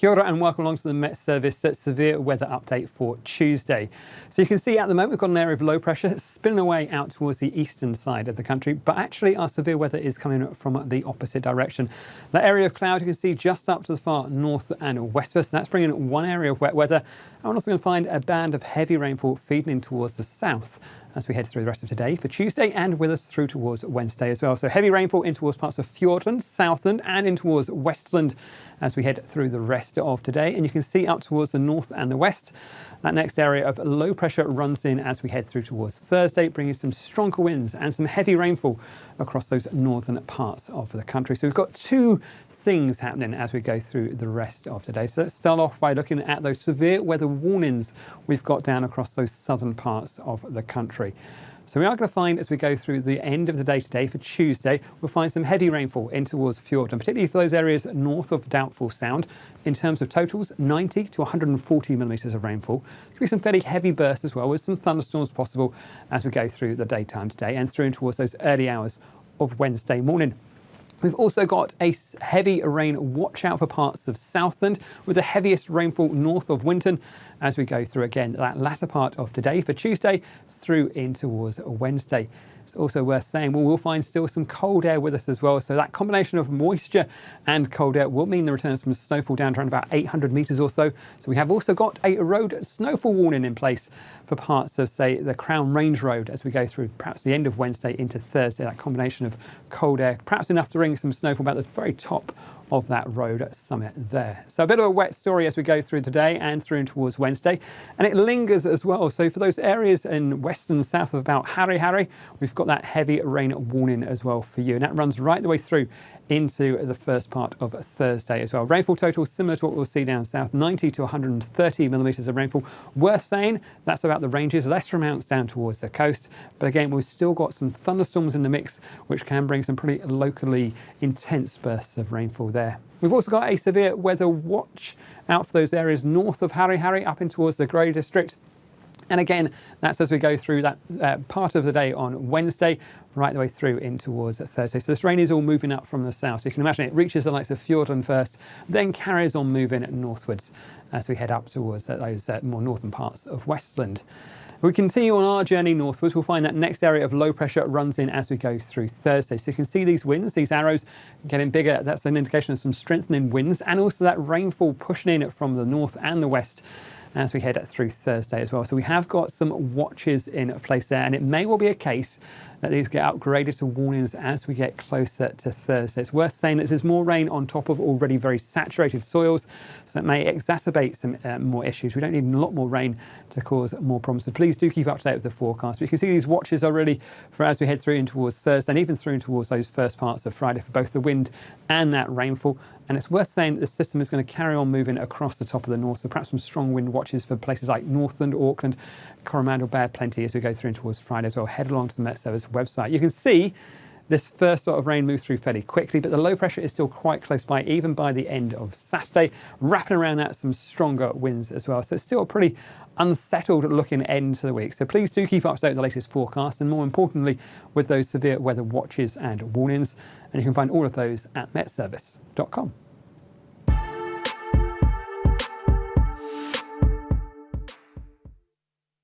Kia ora and welcome along to the Met Service severe weather update for Tuesday. So you can see at the moment we've got an area of low pressure spinning away out towards the eastern side of the country, but actually our severe weather is coming from the opposite direction. That area of cloud you can see just up to the far north and west of us. That's bringing one area of wet weather. And we're also going to find a band of heavy rainfall feeding in towards the south as we head through the rest of today for Tuesday and with us through towards Wednesday as well. So heavy rainfall in towards parts of Fiordland, Southland and in towards Westland as we head through the rest of today. And you can see up towards the north and the west, that next area of low pressure runs in as we head through towards Thursday, bringing some stronger winds and some heavy rainfall across those northern parts of the country. So we've got two things happening as we go through the rest of today. So let's start off by looking at those severe weather warnings we've got down across those southern parts of the country. So we are going to find as we go through the end of the day today for Tuesday, we'll find some heavy rainfall in towards Fiordland, particularly for those areas north of Doubtful Sound. In terms of totals, 90 to 140 millimetres of rainfall. There's going to be some fairly heavy bursts as well, with some thunderstorms possible as we go through the daytime today and through towards those early hours of Wednesday morning. We've also got a heavy rain watch out for parts of Southland, with the heaviest rainfall north of Winton as we go through again that latter part of today for Tuesday through in towards Wednesday. It's also worth saying we'll find still some cold air with us as well. So that combination of moisture and cold air will mean the return of some snowfall down to around about 800 metres or so. So we have also got a road snowfall warning in place for parts of, say, the Crown Range Road as we go through perhaps the end of Wednesday into Thursday. That combination of cold air, perhaps enough to bring some snowfall about the very top of that road summit there. So a bit of a wet story as we go through today and through towards Wednesday, and it lingers as well. So for those areas in west and south of about Harry, we've got that heavy rain warning as well for you, and that runs right the way through into the first part of Thursday as well. Rainfall total similar to what we'll see down south, 90 to 130 millimetres of rainfall. Worth saying, that's about the ranges, lesser amounts down towards the coast. But again, we've still got some thunderstorms in the mix, which can bring some pretty locally intense bursts of rainfall there. We've also got a severe weather watch out for those areas north of Harry up in towards the Grey District. And again, that's as we go through that part of the day on Wednesday, right the way through in towards Thursday. So this rain is all moving up from the south. So you can imagine it reaches the likes of Fiordland first, then carries on moving northwards as we head up towards those more northern parts of Westland. We continue on our journey northwards. We'll find that next area of low pressure runs in as we go through Thursday. So you can see these winds, these arrows getting bigger. That's an indication of some strengthening winds and also that rainfall pushing in from the north and the west as we head through Thursday as well. So we have got some watches in place there, and it may well be a case that these get upgraded to warnings as we get closer to Thursday. It's worth saying that there's more rain on top of already very saturated soils, so that may exacerbate some more issues. We don't need a lot more rain to cause more problems. So please do keep up to date with the forecast. But you can see these watches are really for as we head through in towards Thursday and even through towards those first parts of Friday for both the wind and that rainfall. And it's worth saying that the system is going to carry on moving across the top of the north, so perhaps some strong wind watches for places like Northland, Auckland, Coromandel, Bear, plenty as we go through in towards Friday as well. Head along to the Met Service website. You can see this first lot of rain moves through fairly quickly, but the low pressure is still quite close by, even by the end of Saturday, wrapping around that some stronger winds as well. So it's still a pretty unsettled looking end to the week. So please do keep up to date with the latest forecast and more importantly with those severe weather watches and warnings. And you can find all of those at metservice.com.